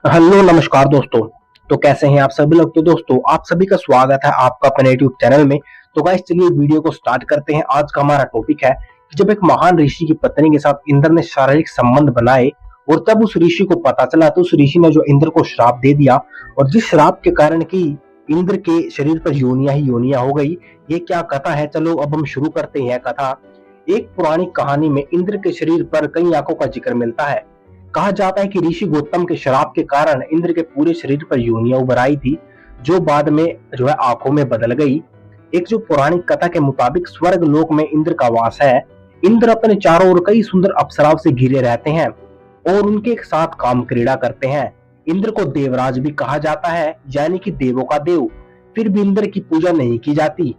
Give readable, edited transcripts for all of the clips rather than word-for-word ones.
Hello नमस्कार दोस्तों। तो कैसे हैं आप सभी लोग। तो दोस्तों आप सभी का स्वागत है आपका अपने यूट्यूब चैनल में। तो गाइस चलिए वीडियो को स्टार्ट करते हैं। आज का हमारा टॉपिक है कि जब एक महान ऋषि की पत्नी के साथ इंद्र ने शारीरिक संबंध बनाए और तब उस ऋषि को पता चला तो उस ऋषि ने जो इंद्र को श्राप दे दिया और जिस श्राप के कारण की इंद्र के शरीर पर योनियां ही योनियां हो गई। ये क्या कथा है, चलो अब हम शुरू करते हैं कथा। एक पुरानी कहानी में इंद्र के शरीर पर कई आंखों का जिक्र मिलता है। कहा जाता है कि ऋषि गौतम के श्राप के कारण इंद्र के पूरे शरीर पर योनियां उभर आई थी, जो बाद में जो है आंखों में बदल गई। एक जो पौराणिक कथा के मुताबिक स्वर्ग लोक में इंद्र का वास है। इंद्र अपने चारों ओर कई सुंदर अप्सराओं से घिरे रहते हैं और उनके साथ काम क्रीड़ा करते हैं। इंद्र को देवराज भी कहा जाता है, यानी कि देवों का देव। फिर भी इंद्र की पूजा नहीं की जाती।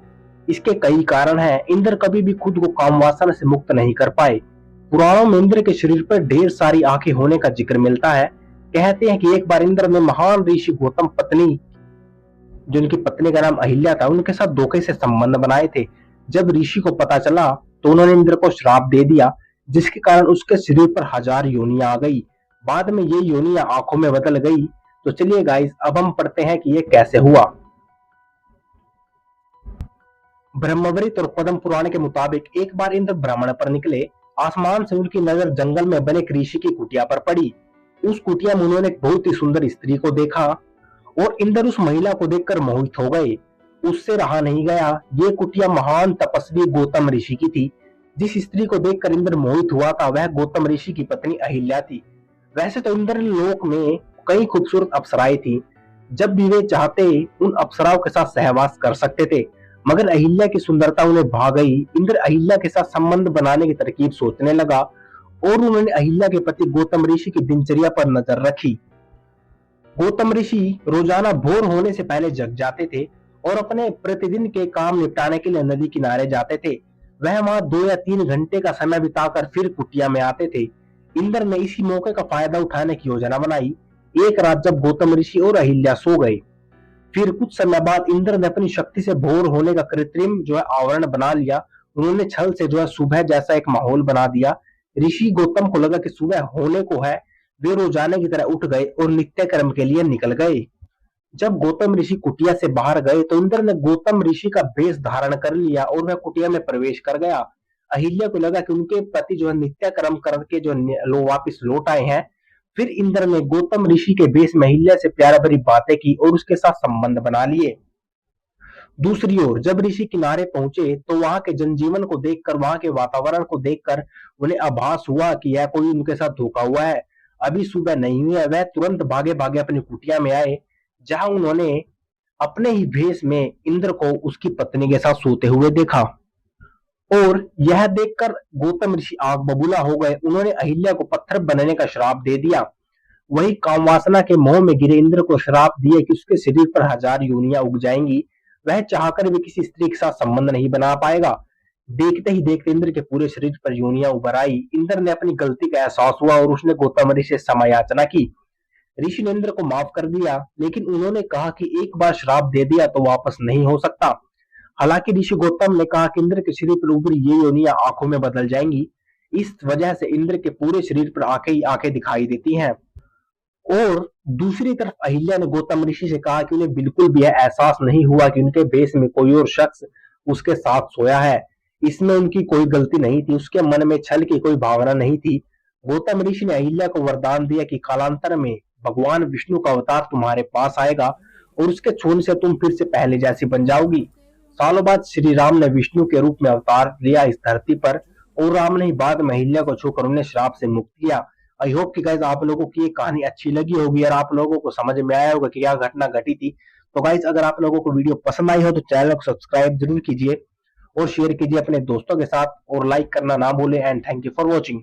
इसके कई कारण हैं। इंद्र कभी भी खुद को काम वासना से मुक्त नहीं कर पाए। पुराणों में इंद्र के शरीर पर ढेर सारी आंखें होने का जिक्र मिलता है। कहते हैं कि एक बार इंद्र ने महान ऋषि गौतम पत्नी, जो उनकी पत्नी का नाम अहिल्या था, उनके साथ धोखे से संबंध बनाए थे। जब ऋषि को पता चला तो उन्होंने इंद्र को श्राप दे दिया, जिसके कारण उसके शरीर पर हजार योनियां आ गई। बाद में ये योनियां आंखों में बदल गई। तो चलिए गाइस अब हम पढ़ते हैं कि ये कैसे हुआ। ब्रह्मवृत और पद्म पुराण के मुताबिक एक बार इंद्र भ्रमण पर निकले। आसमान से उनकी नजर जंगल में बने एक ऋषि की कुटिया पर पड़ी। उस कुटिया में उन्होंने एक बहुत ही सुंदर स्त्री को देखा और इंद्र उस महिला को देखकर मोहित हो गए। उससे रहा नहीं गया। ये कुटिया महान तपस्वी गौतम ऋषि की थी। जिस स्त्री को देखकर इंद्र मोहित हुआ था वह गौतम ऋषि की पत्नी अहिल्या थी। वैसे तो इंद्र लोक में कई खूबसूरत अप्सराएं थी। जब भी वे चाहते उन अप्सराओं के साथ सहवास कर सकते थे, मगर अहिल्या की सुंदरता उन्हें भा गई। इंद्र अहिल्या के साथ संबंध बनाने की तरकीब सोचने लगा और उन्होंने अहिल्या के पति गौतम ऋषि की दिनचर्या पर नजर रखी। गौतम ऋषि रोजाना भोर होने से पहले जग जाते थे और अपने प्रतिदिन के काम निपटाने के लिए नदी किनारे जाते थे। वह वहां 2 या 3 घंटे का समय बिताकर फिर कुटिया में आते थे। इंद्र ने इसी मौके का फायदा उठाने की योजना बनाई। एक रात जब गौतम ऋषि और अहिल्या सो गए, फिर कुछ समय बाद इंद्र ने अपनी शक्ति से भोर होने का कृत्रिम जो है आवरण बना लिया। उन्होंने छल से जो है सुबह जैसा एक माहौल बना दिया। ऋषि गौतम को लगा कि सुबह होने को है। वे रोजाना की तरह उठ गए और नित्य कर्म के लिए निकल गए। जब गौतम ऋषि कुटिया से बाहर गए तो इंद्र ने गौतम ऋषि का वेश धारण कर लिया और वह कुटिया में प्रवेश कर गया। अहिल्या को लगा कि उनके पति जो है नित्य कर्म करके जो वापिस लौट आए हैं। फिर इंद्र ने गौतम ऋषि के वेश में अहिल्या से प्यार भरी बातें की और उसके साथ संबंध बना लिए। दूसरी ओर जब ऋषि किनारे पहुंचे तो वहां के जनजीवन को देखकर, वहां के वातावरण को देखकर उन्हें आभास हुआ कि यह कोई उनके साथ धोखा हुआ है। अभी सुबह नहीं हुई है। वह तुरंत भागे भागे अपनी कुटिया में आए, जहां उन्होंने अपने ही भेष में इंद्र को उसकी पत्नी के साथ सोते हुए देखा। और यह देखकर गौतम ऋषि आग बबूला हो गए। उन्होंने अहिल्या को पत्थर बनने का श्राप दे दिया। वही काम वासना के मोह में गिरे इंद्र को श्राप दिए कि उसके शरीर पर हजार योनियां उग जाएंगी। वह चाहकर भी किसी स्त्री के साथ संबंध नहीं बना पाएगा। देखते ही देखते इंद्र के पूरे शरीर पर योनियां उभर आई। इंद्र ने अपनी गलती का एहसास हुआ और उसने गौतम ऋषि से क्षमा याचना की। ऋषि ने इंद्र को माफ कर दिया, लेकिन उन्होंने कहा कि एक बार श्राप दे दिया तो वापस नहीं हो सकता। हालांकि ऋषि गौतम ने कहा कि इंद्र के शरीर पर उभरी ये योनियां आंखों में बदल जाएंगी। इस वजह से इंद्र के पूरे शरीर पर आंखें ही आंखें दिखाई देती हैं। और दूसरी तरफ अहिल्या ने गौतम ऋषि से कहा कि उन्हें बिल्कुल भी यह एहसास नहीं हुआ कि उनके भेष में कोई और शख्स उसके साथ सोया है। इसमें उनकी कोई गलती नहीं थी। उसके मन में छल की कोई भावना नहीं थी। गौतम ऋषि ने अहिल्या को वरदान दिया कि कालांतर में भगवान विष्णु का अवतार तुम्हारे पास आएगा और उसके छूने से तुम फिर से पहले जैसी बन जाओगी। सालों बाद श्री राम ने विष्णु के रूप में अवतार लिया इस धरती पर और राम ने ही बाद में अहिल्या को छूकर उन्हें श्राप से मुक्त किया। आई होप कि गाइज आप लोगों की ये कहानी अच्छी लगी होगी और आप लोगों को समझ में आया होगा कि क्या घटना घटी थी। तो गाइज अगर आप लोगों को वीडियो पसंद आई हो तो चैनल को सब्सक्राइब जरूर कीजिए और शेयर कीजिए अपने दोस्तों के साथ और लाइक करना ना भूलें। And thank you for watching.